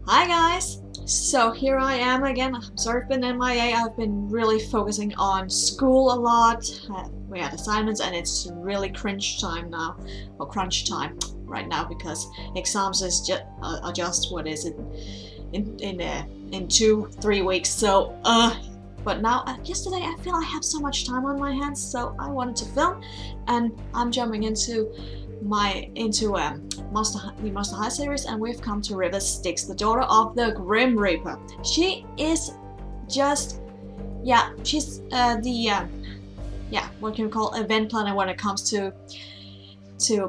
Hi guys! So here I am again. I'm sorry I've been MIA. I've been really focusing on school a lot. We had assignments and it's really crunch time now, or crunch time right now because exams is just what is it in 2-3 weeks. So but now yesterday I feel I have so much time on my hands, so I wanted to film, and I'm jumping into the Monster High series, and we've come to River Styxx, the daughter of the Grim Reaper. She is just, yeah, she's what can we call event planner when it comes to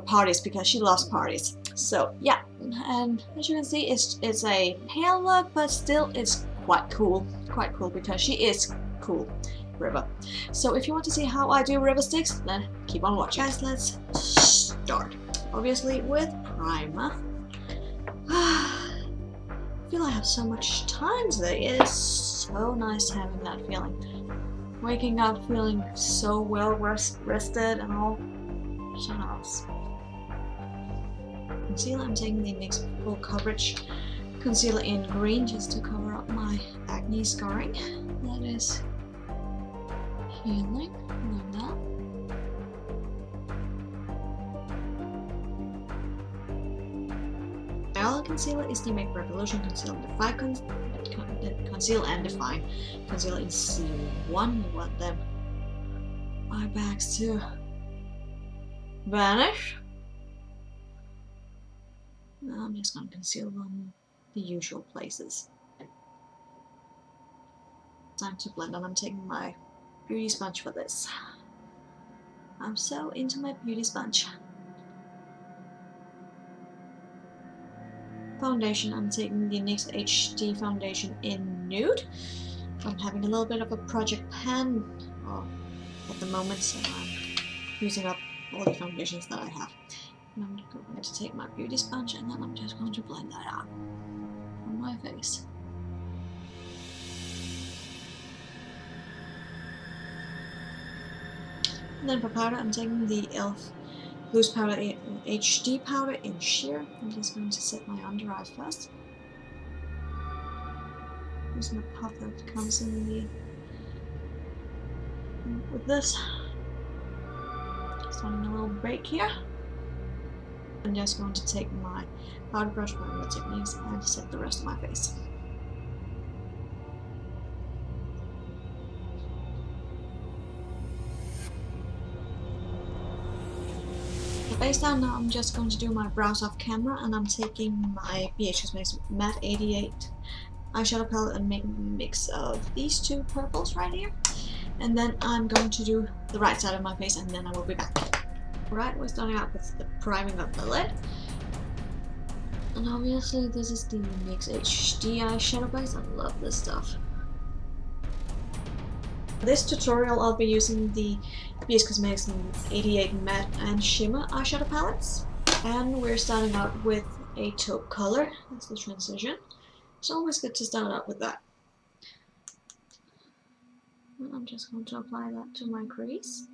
parties, because she loves parties. So yeah, and as you can see, it's a pale look, but still it's quite cool because she is cool, River. So if you want to see how I do River Styxx, then keep on watching. Guys, let's start. Obviously with primer. I feel I have so much time today. It is so nice having that feeling. Waking up feeling so well rested and all. So nice. Concealer, I'm taking the NYX Full Coverage Concealer in green just to cover up my acne scarring. That is healing, like that. My other concealer is the Make Revolution Conceal and Define Concealer in C1. You want them eye bags to vanish. Now I'm just going to conceal them the usual places. Time to blend, and I'm taking my beauty sponge for this. I'm so into my beauty sponge. Foundation, I'm taking the NYX HD foundation in nude. I'm having a little bit of a project pan at the moment, so I'm using up all the foundations that I have. And I'm going to take my beauty sponge, and then I'm just going to blend that out on my face. And then for powder, I'm taking the e.l.f. Loose Powder HD powder in sheer. I'm just going to set my under eye first. Using a puff that comes in with this. Starting a little break here. I'm just going to take my powder brush, my Real Techniques, and set the rest of my face. Face down, now I'm just going to do my brows off camera, and I'm taking my BH Cosmetics Matte 88 eyeshadow palette and make a mix of these two purples right here. And then I'm going to do the right side of my face, and then I will be back. Alright, we're starting out with the priming of the lid. And obviously this is the NYX HD eyeshadow base. I love this stuff. For this tutorial I'll be using the BH Cosmetics 88 Matte and Shimmer eyeshadow palettes. And we're starting out with a taupe color. That's the transition. It's always good to start out with that. And I'm just going to apply that to my crease.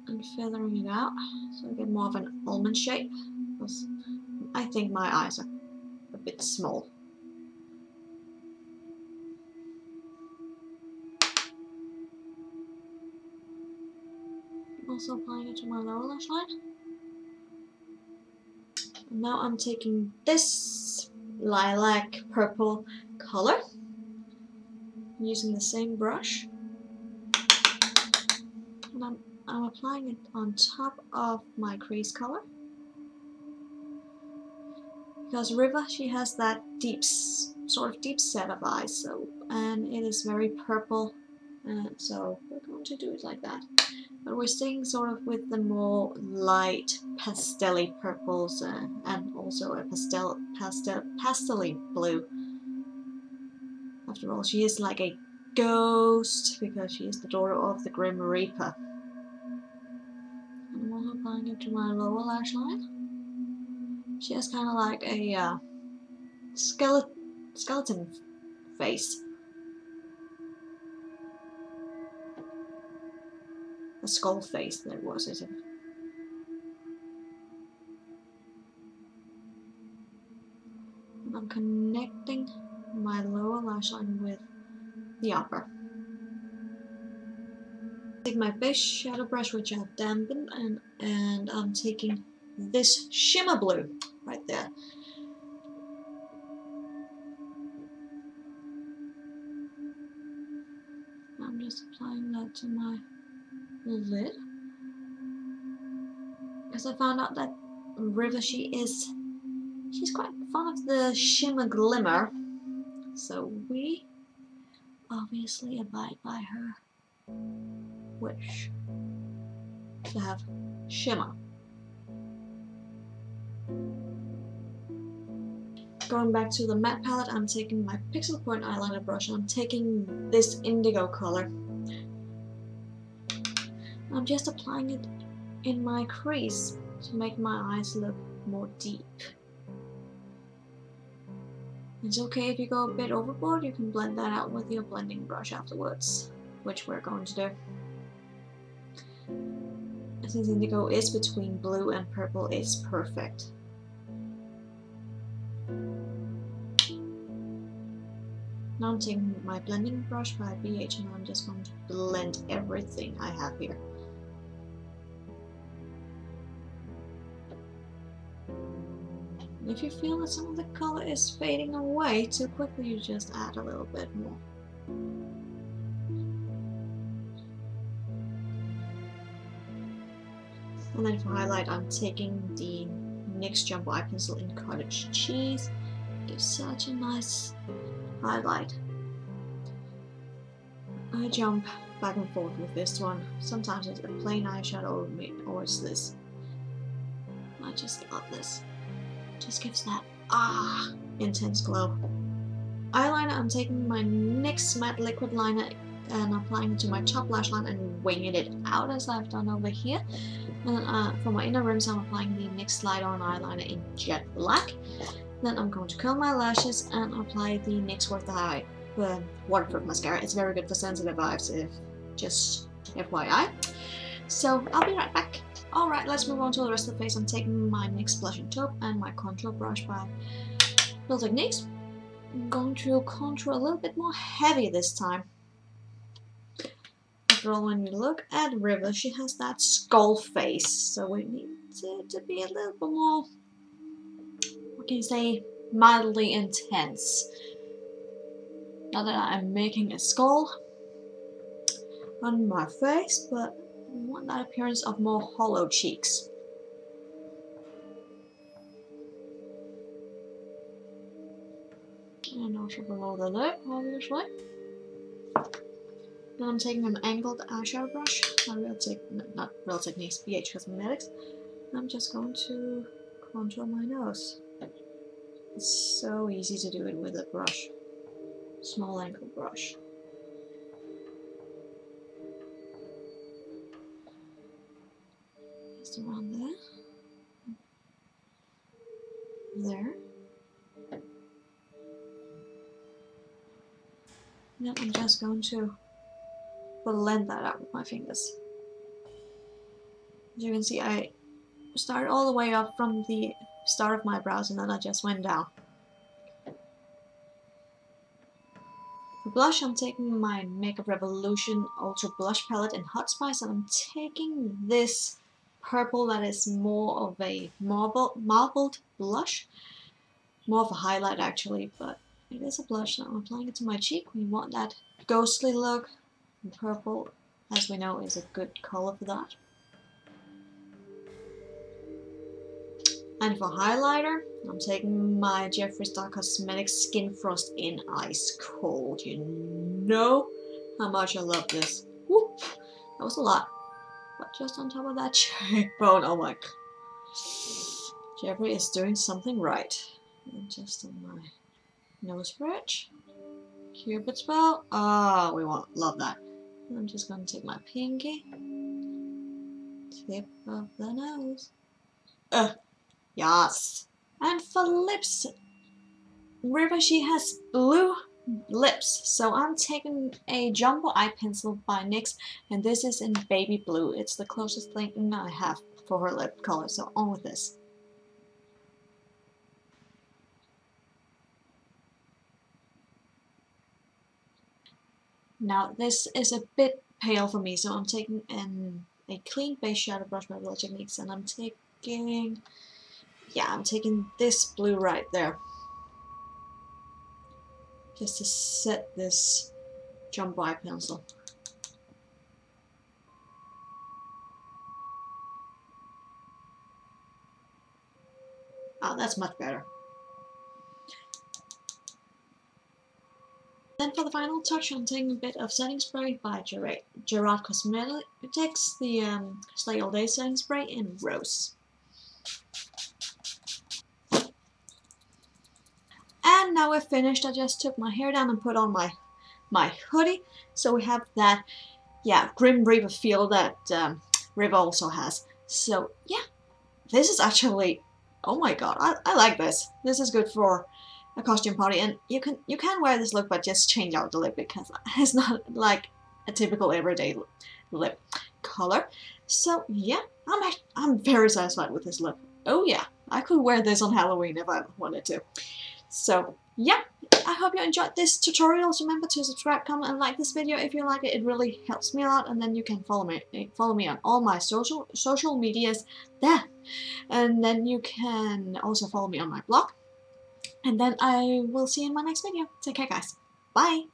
And feathering it out so I get more of an almond shape, because I think my eyes are a bit small. Also applying it to my lower lash line. And now I'm taking this lilac purple color, using the same brush, and I'm applying it on top of my crease color. Because River, she has that sort of deep set of eyes, and it is very purple, so we're going to do it like that. But we're staying sort of with the more light pastel-y purples, and also a pastel-y blue. After all, she is like a ghost because she is the daughter of the Grim Reaper. And I'm also applying it to my lower lash line. She has kind of like a skeleton face. A skull face, that was it. I'm connecting my lower lash line with the upper. Take my base shadow brush, which I've dampened, and I'm taking this shimmer blue right there. I'm just applying that to my lid, because I found out that River, she's quite fond of the shimmer glimmer, so we obviously abide by her wish to have shimmer. Going back to the matte palette, I'm taking my Pixel Point eyeliner brush and I'm taking this indigo color. I'm just applying it in my crease to make my eyes look more deep. It's okay if you go a bit overboard, you can blend that out with your blending brush afterwards, which we're going to do. Since indigo is between blue and purple, it's perfect. Now I'm taking my blending brush by BH and I'm just going to blend everything I have here. If you feel that some of the color is fading away too quickly, you just add a little bit more. And then for highlight, I'm taking the NYX Jumbo Eye Pencil in Cottage Cheese. It gives such a nice highlight. I jump back and forth with this one. Sometimes it's a plain eyeshadow or it's this. I just love this. Just gives that intense glow. Eyeliner, I'm taking my NYX matte liquid liner and applying it to my top lash line and winging it out as I've done over here. And for my inner rims, I'm applying the NYX Slide On eyeliner in Jet Black. Then I'm going to curl my lashes and apply the NYX Waterproof Mascara. It's very good for sensitive eyes, just FYI. So I'll be right back. Alright, let's move on to the rest of the face. I'm taking my NYX Blush and Taupe and my contour brush by Real Techniques. I'm going to contour a little bit more heavy this time. After all, when you look at River, she has that skull face, so we need it to be a little bit more, what can you say, mildly intense. Not that I'm making a skull on my face, but I want that appearance of more hollow cheeks. And also below the lip, obviously. Then I'm taking an angled eyeshadow brush, not Real Techniques, BH Cosmetics. I'm just going to contour my nose. It's so easy to do it with a brush, small angled brush. Just around there. Then I'm just going to blend that out with my fingers. As you can see, I started all the way up from the start of my brows and then I just went down. For blush, I'm taking my Makeup Revolution Ultra Blush Palette in Hot Spice and I'm taking this purple that is more of a marbled blush. More of a highlight actually, but it is a blush. Now I'm applying it to my cheek. We want that ghostly look. And purple, as we know, is a good color for that. And for highlighter, I'm taking my Jeffree Star Cosmetics Skin Frost in Ice Cold. You know how much I love this. Whoop, that was a lot. But just on top of that cheekbone, oh my god. Jeffree is doing something right. And just on my nose bridge. Cupid's bow. Ah, we love that. And I'm just going to take my pinky. Tip of the nose. Yes. And for lips, River, she has blue lips. So I'm taking a Jumbo Eye Pencil by NYX, and this is in baby blue. It's the closest thing I have for her lip color, so on with this. Now this is a bit pale for me, so I'm taking a clean base shadow brush by Real Techniques, and I'm taking this blue right there, just to set this jumbo eye pencil. Oh, that's much better. Then for the final touch, I'm taking a bit of setting spray by Gerard Cosmetics, the Slay All Day setting spray in Rose. And now we're finished. I just took my hair down and put on my hoodie, so we have that, yeah, Grim Reaper feel that River also has. So yeah, this is actually, oh my god, I like this. This is good for a costume party, and you can wear this look but just change out the lip, because it's not like a typical everyday lip color. So yeah, I'm very satisfied with this look. Oh yeah, I could wear this on Halloween if I wanted to. So yeah, I hope you enjoyed this tutorial. So remember to subscribe, comment, and like this video if you like it. It really helps me a lot. And then you can follow me on all my social medias there. And then you can also follow me on my blog. And then I will see you in my next video. Take care, guys. Bye!